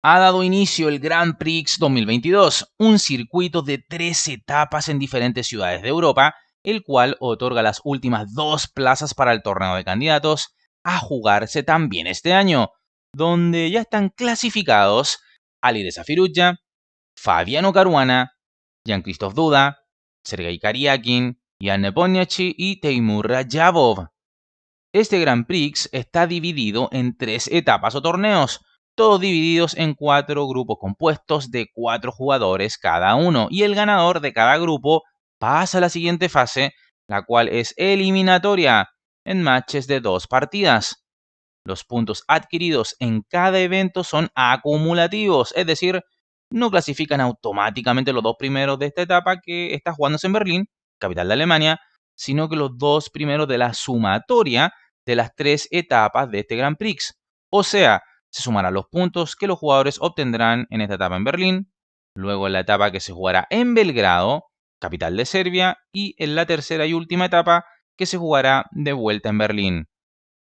Ha dado inicio el Grand Prix 2022, un circuito de 3 etapas en diferentes ciudades de Europa, el cual otorga las últimas 2 plazas para el torneo de candidatos a jugarse también este año, donde ya están clasificados Alireza Firouzja, Fabiano Caruana, Jan-Christoph Duda, Sergei Karyakin, Jan Nepomniachtchi y Teimur Rajabov. Este Grand Prix está dividido en 3 etapas o torneos, todos divididos en 4 grupos compuestos de 4 jugadores cada uno, y el ganador de cada grupo pasa a la siguiente fase, la cual es eliminatoria, en matches de 2 partidas. Los puntos adquiridos en cada evento son acumulativos, es decir, no clasifican automáticamente los 2 primeros de esta etapa que está jugándose en Berlín, capital de Alemania, sino que los 2 primeros de la sumatoria de las 3 etapas de este Grand Prix. O sea, se sumarán los puntos que los jugadores obtendrán en esta etapa en Berlín, luego en la etapa que se jugará en Belgrado, capital de Serbia, y en la tercera y última etapa que se jugará de vuelta en Berlín.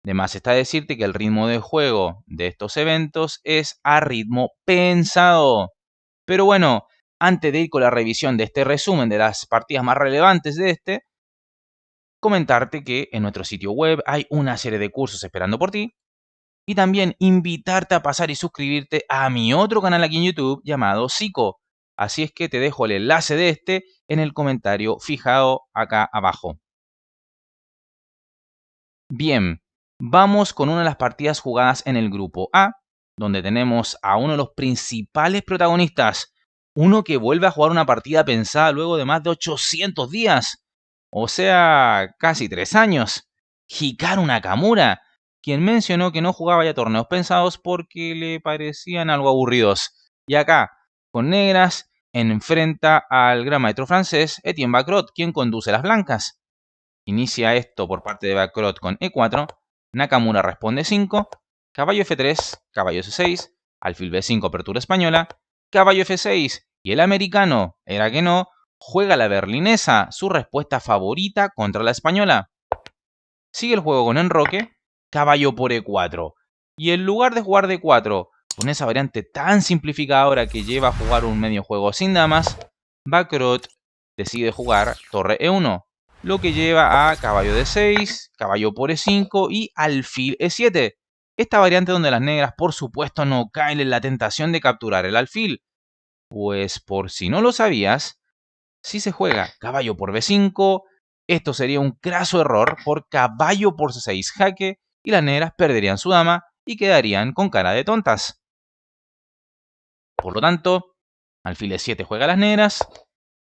De más está decirte que el ritmo de juego de estos eventos es a ritmo pensado. Pero bueno, antes de ir con la revisión de este resumen de las partidas más relevantes de este, comentarte que en nuestro sitio web hay una serie de cursos esperando por ti y también invitarte a pasar y suscribirte a mi otro canal aquí en YouTube llamado Psico. Así es que te dejo el enlace de este en el comentario fijado acá abajo. Bien, vamos con una de las partidas jugadas en el grupo A, donde tenemos a uno de los principales protagonistas, uno que vuelve a jugar una partida pensada luego de más de 800 días, o sea, casi 3 años, Hikaru Nakamura, quien mencionó que no jugaba ya torneos pensados porque le parecían algo aburridos. Y acá, con negras, enfrenta al gran maestro francés Etienne Bacrot, quien conduce las blancas. Inicia esto por parte de Bacrot con E4, Nakamura responde 5, caballo F3, caballo C6, alfil B5 apertura española, caballo F6 y el americano, era que no, juega la berlinesa, su respuesta favorita contra la española. Sigue el juego con enroque, caballo por E4, y en lugar de jugar D4 con esa variante tan simplificadora que lleva a jugar un medio juego sin damas, Bacrot decide jugar torre E1, lo que lleva a caballo D6, caballo por E5 y alfil E7. Esta variante donde las negras por supuesto no caen en la tentación de capturar el alfil. Pues por si no lo sabías, si se juega caballo por B5, esto sería un craso error por caballo por C6 jaque y las negras perderían su dama y quedarían con cara de tontas. Por lo tanto, alfil E7 juega a las negras,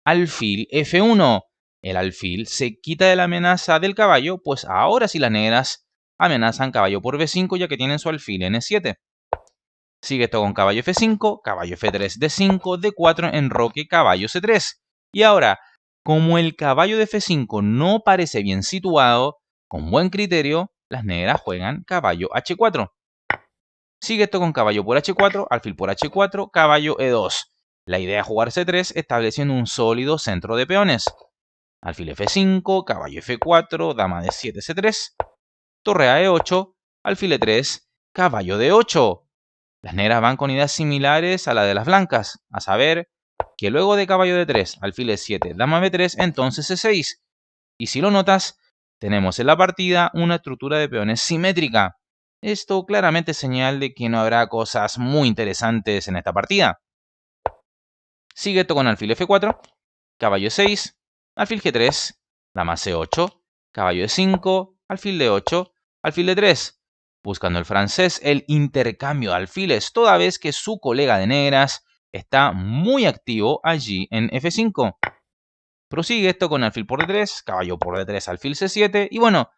alfil F1. El alfil se quita de la amenaza del caballo, pues ahora sí las negras amenazan caballo por B5 ya que tienen su alfil en E7. Sigue esto con caballo F5, caballo F3, D5, D4, enroque, caballo C3. Y ahora, como el caballo de F5 no parece bien situado, con buen criterio, las negras juegan caballo H4. Sigue esto con caballo por H4, alfil por H4, caballo E2. La idea es jugar C3 estableciendo un sólido centro de peones. Alfil F5, caballo F4, dama D7, C3, torre a E8, alfil E3, caballo D8. Las negras van con ideas similares a la de las blancas, a saber que luego de caballo D3, alfil E7, dama B3, entonces C6. Y si lo notas, tenemos en la partida una estructura de peones simétrica. Esto claramente es señal de que no habrá cosas muy interesantes en esta partida. Sigue esto con alfil F4, caballo E6, alfil G3, dama C8, caballo E5, alfil D8, alfil D3, buscando el francés el intercambio de alfiles, toda vez que su colega de negras está muy activo allí en F5. Prosigue esto con alfil por D3, caballo por D3, alfil C7, y bueno,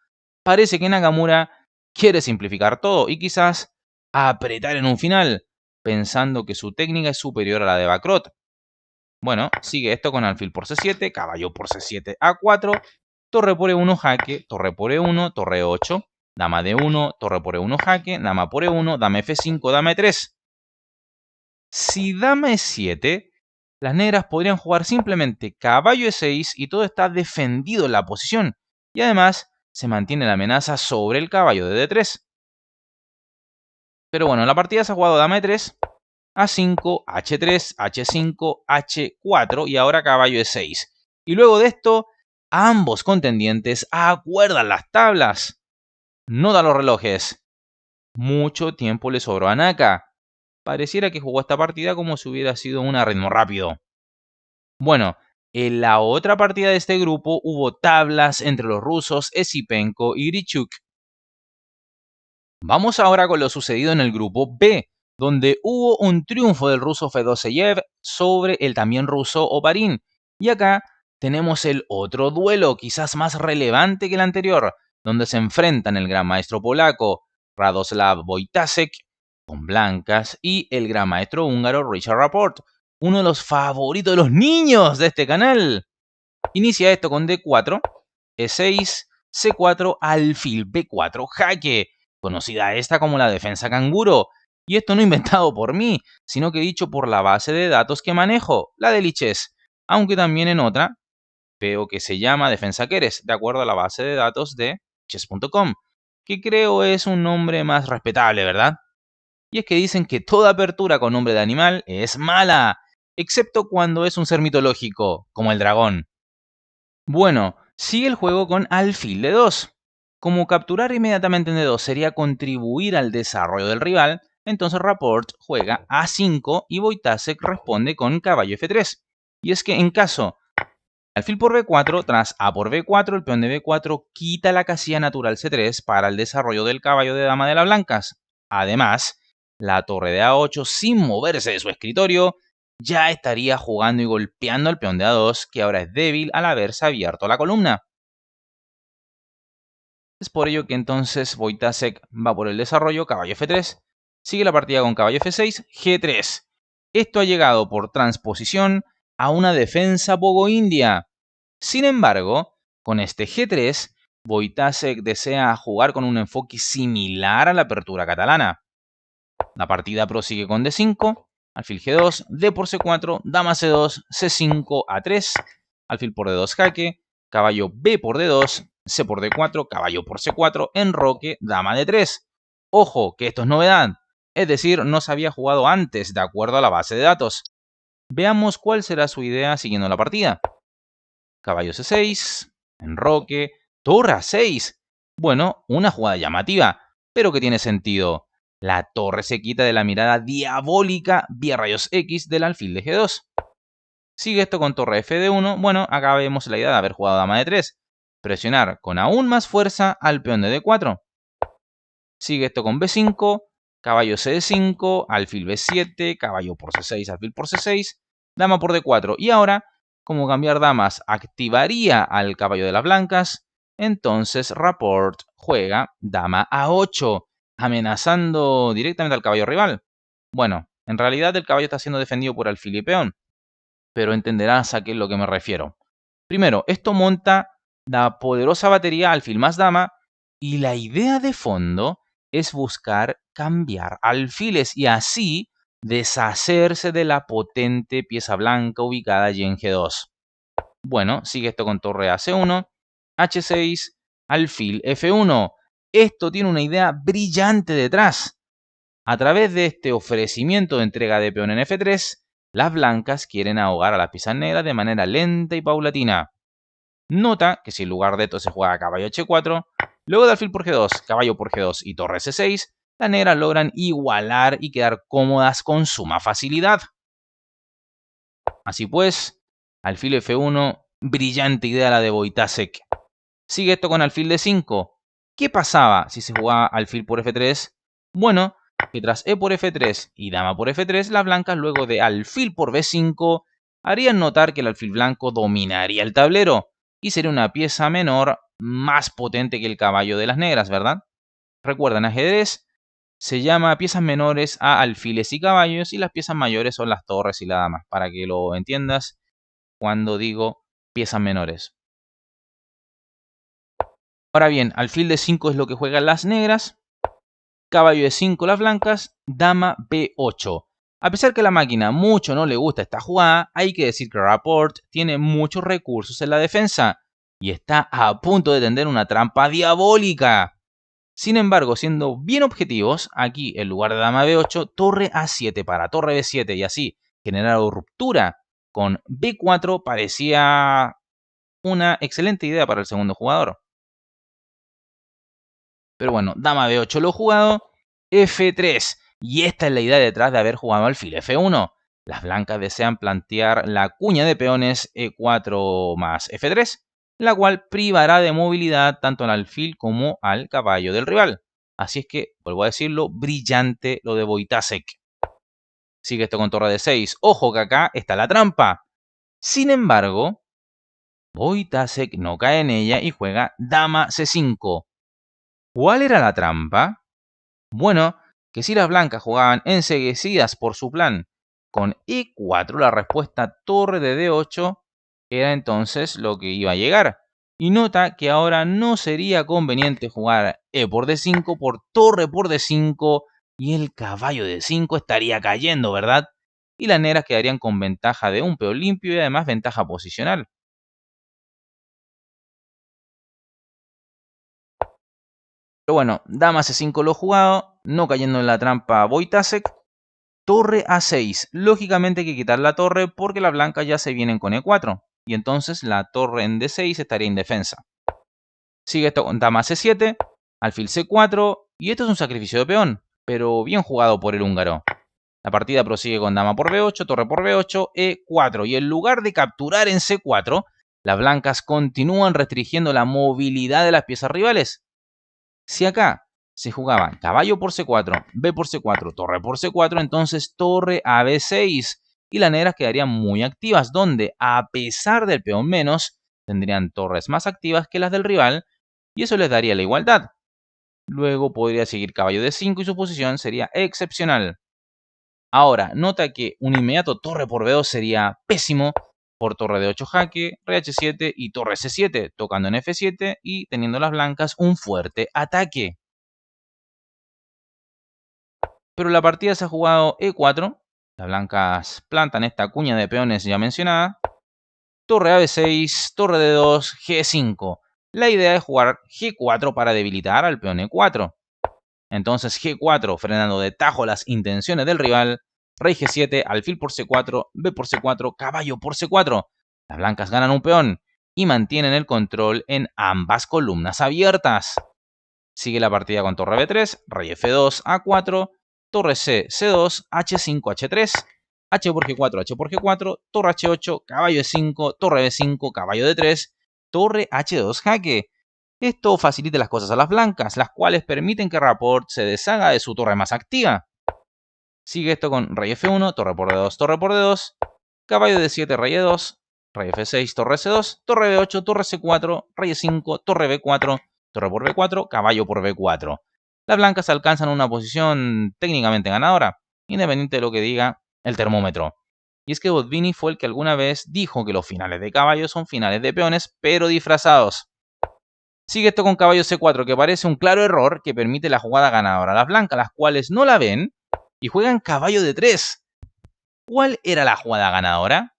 parece que Nakamura quiere simplificar todo y quizás apretar en un final, pensando que su técnica es superior a la de Bacrot. Bueno, sigue esto con alfil por C7, caballo por C7, A4, torre por E1 jaque, torre por E1, torre 8, dama D1, torre por E1 jaque, dama por E1, dama F5, dama E3. Si dama E7, las negras podrían jugar simplemente caballo E6 y todo está defendido en la posición. Y además se mantiene la amenaza sobre el caballo de D3. Pero bueno, la partida se ha jugado dama E3 A5, H3, H5, H4 y ahora caballo E6. Y luego de esto, ambos contendientes acuerdan las tablas. Nota los relojes. Mucho tiempo le sobró a Naka. Pareciera que jugó esta partida como si hubiera sido un ritmo rápido. Bueno, en la otra partida de este grupo hubo tablas entre los rusos Esipenko y Grichuk. Vamos ahora con lo sucedido en el grupo B, donde hubo un triunfo del ruso Fedoseyev sobre el también ruso Oparin. Y acá tenemos el otro duelo, quizás más relevante que el anterior, donde se enfrentan el gran maestro polaco Radoslav Wojtaszek con blancas y el gran maestro húngaro Richard Rapport, uno de los favoritos de los niños de este canal. Inicia esto con D4, E6, C4, alfil B4, jaque, conocida esta como la defensa canguro. Y esto no inventado por mí, sino que dicho por la base de datos que manejo, la de Lichess, aunque también en otra veo que se llama defensa Keres, de acuerdo a la base de datos de chess.com, que creo es un nombre más respetable, ¿verdad? Y es que dicen que toda apertura con nombre de animal es mala, excepto cuando es un ser mitológico, como el dragón. Bueno, sigue el juego con alfil de 2. Como capturar inmediatamente en D2 sería contribuir al desarrollo del rival, entonces Rapport juega A5 y Wojtaszek responde con caballo F3. Y es que en caso alfil por B4, tras A por B4, el peón de B4 quita la casilla natural C3 para el desarrollo del caballo de dama de las blancas. Además, la torre de A8, sin moverse de su escritorio, ya estaría jugando y golpeando al peón de A2, que ahora es débil al haberse abierto la columna. Es por ello que entonces Wojtaszek va por el desarrollo, caballo F3, sigue la partida con caballo F6, G3. Esto ha llegado por transposición a una defensa poco-india. Sin embargo, con este G3, Wojtaszek desea jugar con un enfoque similar a la apertura catalana. La partida prosigue con D5, alfil G2, D por C4, dama C2, C5, A3, alfil por D2 jaque, caballo B por D2, C por D4, caballo por C4, enroque, dama D3. Ojo, que esto es novedad, es decir, no se había jugado antes de acuerdo a la base de datos. Veamos cuál será su idea siguiendo la partida. Caballo C6, enroque, torre A6. Bueno, una jugada llamativa, pero que tiene sentido. La torre se quita de la mirada diabólica vía rayos X del alfil de G2. Sigue esto con torre F de 1. Bueno, acá vemos la idea de haber jugado dama de 3. Presionar con aún más fuerza al peón de D4. Sigue esto con B5, caballo C5, alfil B7, caballo por C6, alfil por C6, dama por D4. Y ahora, como cambiar damas activaría al caballo de las blancas, entonces Rapport juega dama A8, amenazando directamente al caballo rival. Bueno, en realidad el caballo está siendo defendido por alfil y peón, pero entenderás a qué es lo que me refiero. Primero, esto monta la poderosa batería alfil más dama, y la idea de fondo es buscar cambiar alfiles y así deshacerse de la potente pieza blanca ubicada allí en G2. Bueno, sigue esto con torre a C1, H6, alfil F1. Esto tiene una idea brillante detrás. A través de este ofrecimiento de entrega de peón en F3, las blancas quieren ahogar a las piezas negras de manera lenta y paulatina. Nota que si en lugar de esto se juega caballo H4, luego de alfil por G2, caballo por G2 y torre C6, las negras logran igualar y quedar cómodas con suma facilidad. Así pues, alfil F1, brillante idea la de Wojtaszek. Sigue esto con alfil D5. ¿Qué pasaba si se jugaba alfil por F3? Bueno, que tras E por F3 y dama por F3, las blancas luego de alfil por B5 harían notar que el alfil blanco dominaría el tablero y sería una pieza menor más potente que el caballo de las negras, ¿verdad? Recuerda, en ajedrez se llama piezas menores a alfiles y caballos y las piezas mayores son las torres y las damas, para que lo entiendas cuando digo piezas menores. Ahora bien, alfil de 5 es lo que juegan las negras, caballo de 5 las blancas, dama B8. A pesar que a la máquina mucho no le gusta esta jugada, hay que decir que Rapport tiene muchos recursos en la defensa y está a punto de tender una trampa diabólica. Sin embargo, siendo bien objetivos, aquí en lugar de dama B8, torre A7 para torre B7 y así generar ruptura con B4 parecía una excelente idea para el segundo jugador. Pero bueno, dama B8 lo jugado, F3. Y esta es la idea detrás de haber jugado alfil F1. Las blancas desean plantear la cuña de peones E4 más F3, la cual privará de movilidad tanto al alfil como al caballo del rival. Así es que, vuelvo a decirlo, brillante lo de Wojtaszek. Sigue esto con torre de 6. Ojo que acá está la trampa. Sin embargo, Wojtaszek no cae en ella y juega dama C5. ¿Cuál era la trampa? Bueno, que si las blancas jugaban enceguecidas por su plan con E4, la respuesta torre de D8 era entonces lo que iba a llegar. Y nota que ahora no sería conveniente jugar E por D5 por D5 y el caballo de 5 estaría cayendo, ¿verdad? Y las negras quedarían con ventaja de un peón limpio y además ventaja posicional. Pero bueno, dama C5 lo jugado, no cayendo en la trampa Wojtaszek. Torre A6. Lógicamente hay que quitar la torre porque las blancas ya se vienen con E4. Y entonces la torre en D6 estaría indefensa. Sigue esto con dama C7, alfil C4. Y esto es un sacrificio de peón, pero bien jugado por el húngaro. La partida prosigue con dama por B8, torre por B8, E4. Y en lugar de capturar en C4, las blancas continúan restringiendo la movilidad de las piezas rivales. Si acá se jugaba caballo por C4, B por C4, torre por C4, entonces torre a B6 y las negras quedarían muy activas, donde a pesar del peón menos, tendrían torres más activas que las del rival y eso les daría la igualdad. Luego podría seguir caballo D5 y su posición sería excepcional. Ahora, nota que un inmediato torre por B2 sería pésimo por torre de 8 jaque, rey H7 y torre C7, tocando en F7 y teniendo las blancas un fuerte ataque. Pero la partida se ha jugado E4. Las blancas plantan esta cuña de peones ya mencionada. Torre a B6, torre D2, G5. La idea es jugar G4 para debilitar al peón E4. Entonces G4 frenando de tajo las intenciones del rival. Rey G7, alfil por C4, B por C4, caballo por C4. Las blancas ganan un peón y mantienen el control en ambas columnas abiertas. Sigue la partida con torre B3, rey F2, A4, torre C, C2, H5, H3, H por G4, H por G4, torre H8, caballo E5, torre B5, caballo D3, torre H2 jaque. Esto facilita las cosas a las blancas, las cuales permiten que Rapport se deshaga de su torre más activa. Sigue esto con rey F1, torre por D2, caballo D7, rey E2, rey F6, torre C2, torre B8, torre C4, rey E5, torre B4, torre por B4, caballo por B4. Las blancas alcanzan una posición técnicamente ganadora, independiente de lo que diga el termómetro. Y es que Botvinnik fue el que alguna vez dijo que los finales de caballo son finales de peones, pero disfrazados. Sigue esto con caballo C4, que parece un claro error que permite la jugada ganadora. Las blancas, las cuales no la ven, y juegan caballo D3. ¿Cuál era la jugada ganadora?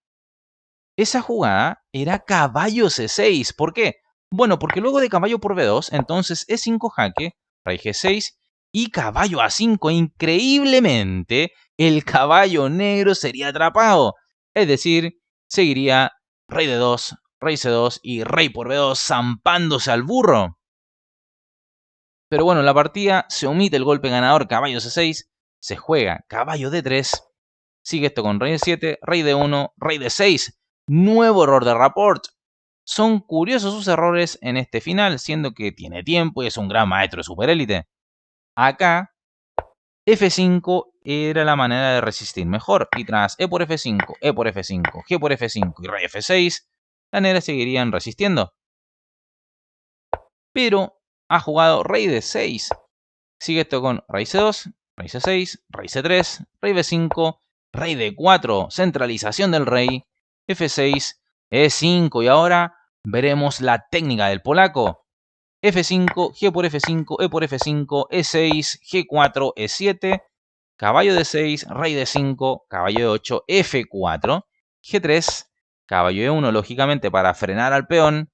Esa jugada era caballo C6. ¿Por qué? Bueno, porque luego de caballo por B2, entonces E5 jaque, rey G6 y caballo A5. Increíblemente, el caballo negro sería atrapado. Es decir, seguiría rey D2, rey C2 y rey por B2 zampándose al burro. Pero bueno, en la partida se omite el golpe ganador caballo C6, se juega caballo D3, sigue esto con rey D7, rey D1, rey D6. Nuevo error de Rapport. Son curiosos sus errores en este final, siendo que tiene tiempo y es un gran maestro de superélite. Acá, F5 era la manera de resistir mejor, y tras E por F5, E por F5, G por F5 y rey F6, las negras seguirían resistiendo. Pero ha jugado rey D6. Sigue esto con rey C2, rey C6, rey C3, rey B5, rey D4, centralización del rey, F6, E5 y ahora veremos la técnica del polaco. F5, G por F5, E por F5, E6, G4, E7, caballo D6, rey D5, caballo D8, F4, G3, caballo E1 lógicamente para frenar al peón,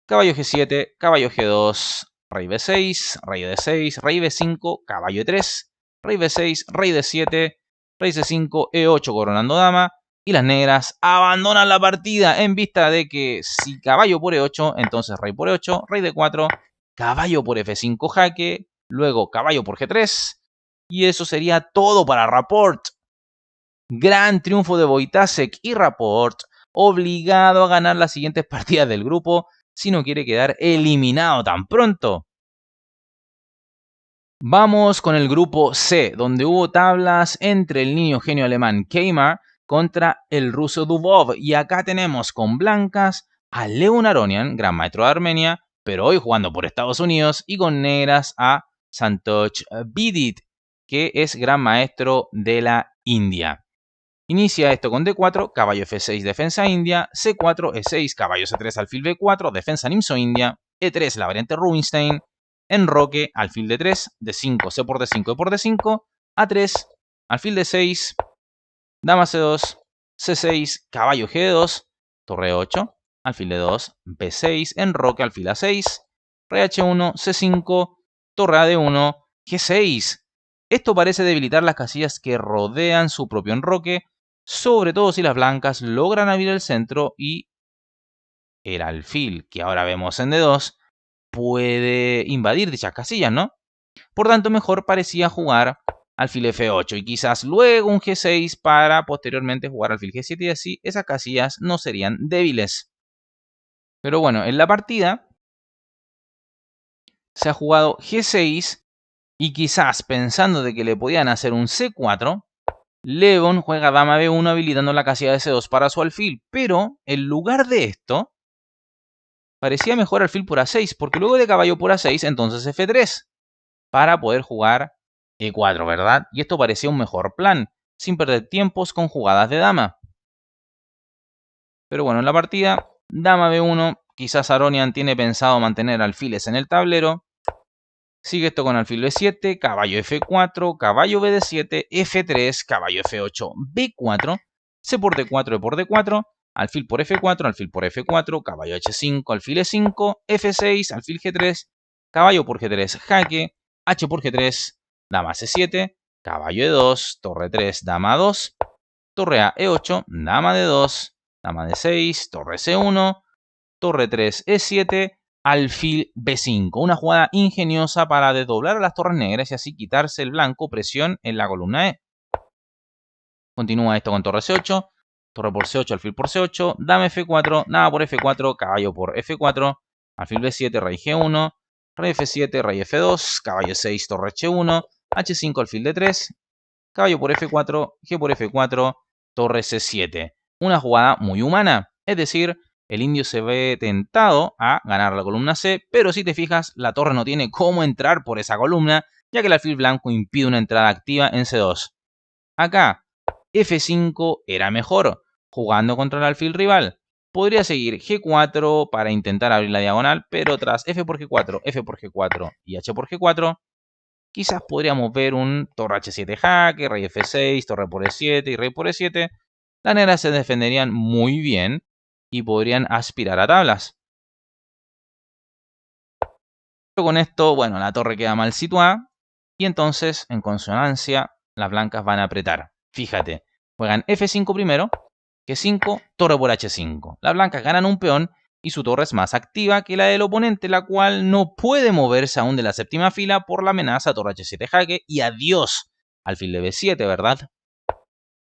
caballo G7, caballo G2, rey B6, rey D6, rey B5, caballo E3, rey B6, rey D7, rey C5, E8 coronando dama. Y las negras abandonan la partida en vista de que si caballo por E8, entonces rey por E8, rey D4, caballo por F5 jaque, luego caballo por G3. Y eso sería todo para Rapport. Gran triunfo de Wojtaszek y Rapport, obligado a ganar las siguientes partidas del grupo si no quiere quedar eliminado tan pronto. Vamos con el grupo C, donde hubo tablas entre el niño genio alemán Keimer contra el ruso Dubov. Y acá tenemos con blancas a Leon Aronian, gran maestro de Armenia, pero hoy jugando por Estados Unidos, y con negras a Santosh Vidit, que es gran maestro de la India. Inicia esto con D4, caballo F6, defensa india, C4, E6, caballo C3, alfil B4, defensa Nimzo-India, E3, la variante Rubinstein, enroque, alfil D3, D5, C por D5, E por D5, A3, alfil D6, dama C2, C6, caballo G2, torre 8, alfil D2, B6, enroque, alfil A6, rey H1, C5, torre AD1, G6. Esto parece debilitar las casillas que rodean su propio enroque, sobre todo si las blancas logran abrir el centro y el alfil, que ahora vemos en D2, puede invadir dichas casillas, ¿no? Por tanto, mejor parecía jugar alfil F8 y quizás luego un G6 para posteriormente jugar alfil G7 y así esas casillas no serían débiles. Pero bueno, en la partida se ha jugado G6 y quizás pensando de que le podían hacer un C4, Leon juega dama B1 habilitando la casilla de C2 para su alfil, pero en lugar de esto, parecía mejor alfil por A6, porque luego de caballo por A6, entonces F3, para poder jugar E4, ¿verdad? Y esto parecía un mejor plan, sin perder tiempos con jugadas de dama. Pero bueno, en la partida, dama B1, quizás Aronian tiene pensado mantener alfiles en el tablero. Sigue esto con alfil B7, caballo F4, caballo BD7, F3, caballo F8, B4, C por D4, E por D4, alfil por F4, alfil por F4, caballo H5, alfil E5, F6, alfil G3, caballo por G3, jaque, H por G3, dama C7, caballo E2, torre 3, dama 2, torre A E8, dama D2, dama D6, torre C1, torre 3 E7, alfil B5. Una jugada ingeniosa para desdoblar a las torres negras y así quitarse el blanco presión en la columna E. Continúa esto con torre C8, torre por C8, alfil por C8, dama F4, dama por F4, caballo por F4, alfil B7, rey G1, rey F7, rey F2, caballo 6, torre H1, H5, alfil D3, caballo por F4, G por F4, torre C7. Una jugada muy humana, es decir, el indio se ve tentado a ganar la columna C, pero si te fijas, la torre no tiene cómo entrar por esa columna, ya que el alfil blanco impide una entrada activa en C2. Acá, F5 era mejor, jugando contra el alfil rival. Podría seguir G4 para intentar abrir la diagonal, pero tras F por G4, F por G4 y H por G4, quizás podríamos ver un torre H7 jaque, rey F6, torre por E7 y rey por E7. Las negras se defenderían muy bien y podrían aspirar a tablas. Pero con esto, bueno, la torre queda mal situada y entonces, en consonancia, las blancas van a apretar. Fíjate, juegan F5 primero, G5, torre por H5. Las blancas ganan un peón y su torre es más activa que la del oponente, la cual no puede moverse aún de la séptima fila por la amenaza torre H7 jaque y adiós alfil de B7, ¿verdad?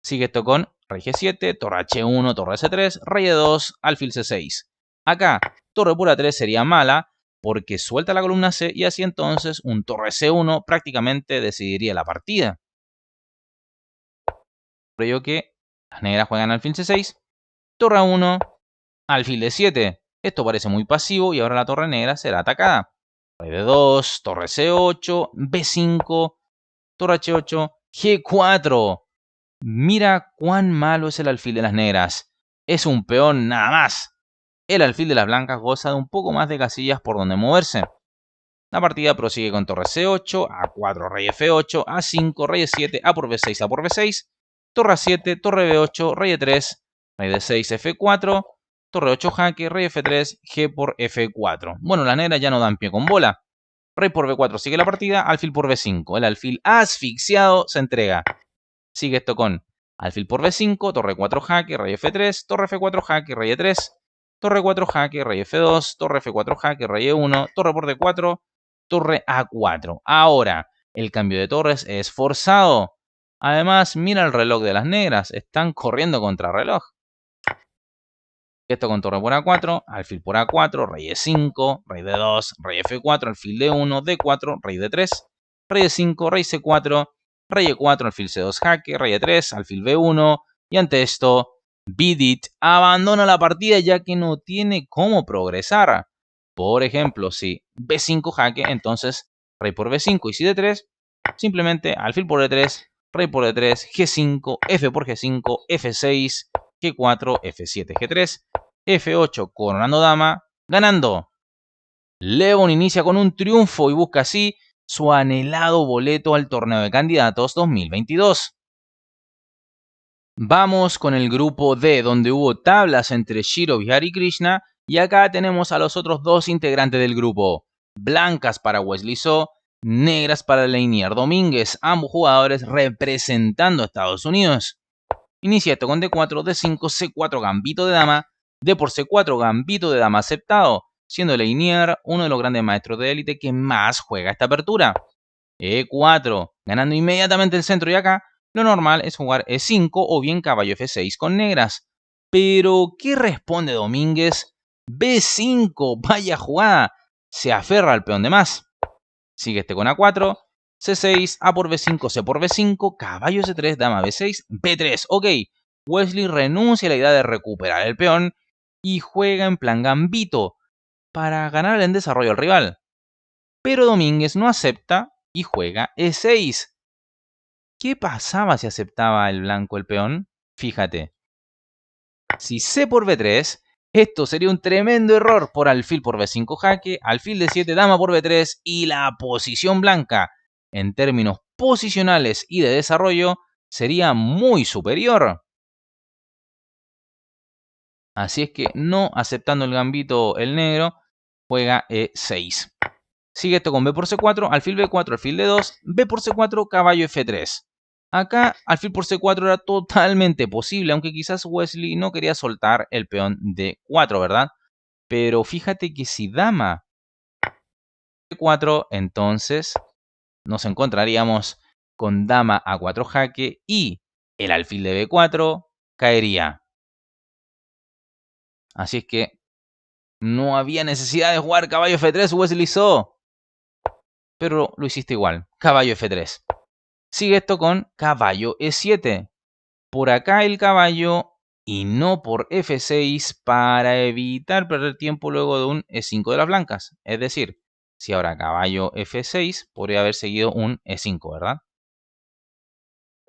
Sigue esto con rey G7, torre H1, torre C3, rey E2, alfil C6. Acá, torre por A3 sería mala porque suelta la columna C y así entonces un torre C1 prácticamente decidiría la partida. Por ello que las negras juegan alfil C6, torre A1, alfil D7. Esto parece muy pasivo y ahora la torre negra será atacada. Rey D2, torre C8, B5, torre H8, G4. Mira cuán malo es el alfil de las negras. Es un peón nada más. El alfil de las blancas goza de un poco más de casillas por donde moverse. La partida prosigue con torre C8, A4, rey F8, A5, rey E7, A por B6, A por B6, torre A7, torre B8, rey E3, rey D6, F4, torre 8 jaque, rey F3, G por F4. Bueno, las negras ya no dan pie con bola. Rey por B4 sigue la partida, alfil por B5. El alfil asfixiado se entrega. Sigue esto con alfil por B5, torre 4 jaque, rey F3, torre F4 jaque, rey E3, torre 4 jaque, rey F2, torre F4 jaque, rey E1, torre por D4, torre A4. Ahora, el cambio de torres es forzado. Además, mira el reloj de las negras, están corriendo contra reloj. Esto con torre por A4, alfil por A4, rey E5, rey D2, rey F4, alfil D1, D4, rey D3, rey E5, rey C4, rey E4, alfil C2 jaque, rey E3, alfil B1, y ante esto, Bidit abandona la partida ya que no tiene cómo progresar. Por ejemplo, si B5 jaque, entonces rey por B5 y si D3, simplemente alfil por D3, rey por D3, G5, F por G5, F6, G4, F7, G3, F8 coronando dama, ganando. Levon inicia con un triunfo y busca así su anhelado boleto al torneo de candidatos 2022. Vamos con el grupo D, donde hubo tablas entre Shiro, Bihar y Krishna, y acá tenemos a los otros dos integrantes del grupo. Blancas para Wesley So, negras para Leinier Domínguez, ambos jugadores representando a Estados Unidos. Inicia esto con D4, D5, C4, gambito de dama, D por C4, gambito de dama aceptado, siendo Leinier uno de los grandes maestros de élite que más juega esta apertura. E4, ganando inmediatamente el centro y acá, lo normal es jugar E5 o bien caballo F6 con negras. Pero, ¿qué responde Domínguez? B5, vaya jugada, se aferra al peón de más. Sigue este con A4, C6, A por B5, C por B5, caballo C3, dama B6, B3. Ok, Wesley renuncia a la idea de recuperar el peón y juega en plan gambito para ganar en desarrollo al rival. Pero Domínguez no acepta y juega E6. ¿Qué pasaba si aceptaba el blanco el peón? Fíjate, si C por B3, esto sería un tremendo error por alfil por B5 jaque, alfil D7, dama por B3 y la posición blanca, en términos posicionales y de desarrollo, sería muy superior. Así es que no aceptando el gambito el negro, juega E6. Sigue esto con B por C4, alfil B4, alfil D2, B por C4, caballo F3. Acá, alfil por C4 era totalmente posible, aunque quizás Wesley no quería soltar el peón D4, ¿verdad? Pero fíjate que si dama D4, entonces nos encontraríamos con dama A4 jaque y el alfil de B4 caería. Así es que no había necesidad de jugar caballo F3, Wesley So. Pero lo hiciste igual, caballo F3. Sigue esto con caballo E7. Por acá el caballo y no por F6 para evitar perder tiempo luego de un E5 de las blancas. Es decir, si ahora caballo F6, podría haber seguido un E5, ¿verdad?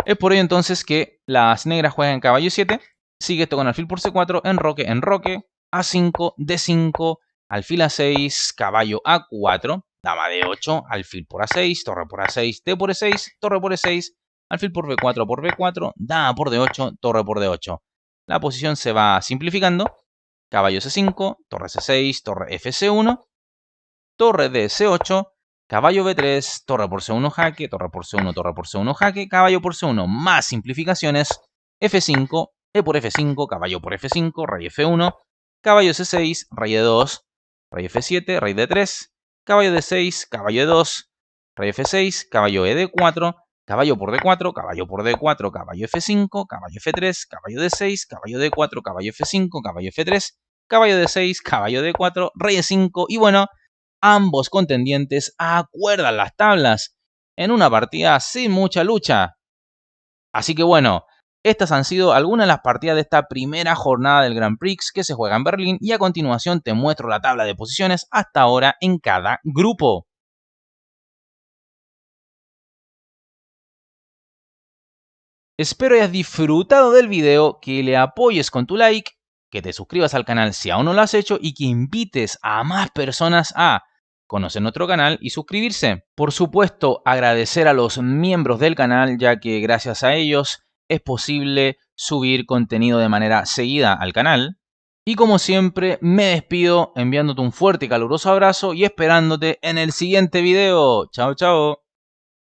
Es por ello entonces que las negras juegan caballo 7. Sigue esto con alfil por C4, enroque, enroque, A5, D5, alfil A6, caballo A4, dama D8, alfil por A6, torre por A6, D por E6, torre por E6, alfil por B4 por B4, dama por D8, torre por D8. La posición se va simplificando. Caballo C5, torre C6, torre FC1, torre de C8, caballo B3, torre por C1 jaque, torre por C1, torre por C1 jaque, caballo por C1, más simplificaciones, F5, E por F5, caballo por F5, rey F1, caballo C6, rey E2, rey F7, rey D3, caballo D6, caballo E2, rey F6, caballo ED4, caballo por D4, caballo por D4, caballo F5, caballo F3, caballo D6, caballo D4, caballo F5, caballo F3, caballo D6, caballo D4, rey E5 y bueno, ambos contendientes acuerdan las tablas en una partida sin mucha lucha. Así que bueno, estas han sido algunas de las partidas de esta primera jornada del Grand Prix que se juega en Berlín y a continuación te muestro la tabla de posiciones hasta ahora en cada grupo. Espero hayas disfrutado del video, que le apoyes con tu like, que te suscribas al canal si aún no lo has hecho y que invites a más personas a conocer nuestro canal y suscribirse. Por supuesto, agradecer a los miembros del canal, ya que gracias a ellos es posible subir contenido de manera seguida al canal. Y como siempre, me despido enviándote un fuerte y caluroso abrazo y esperándote en el siguiente video. Chao, chao.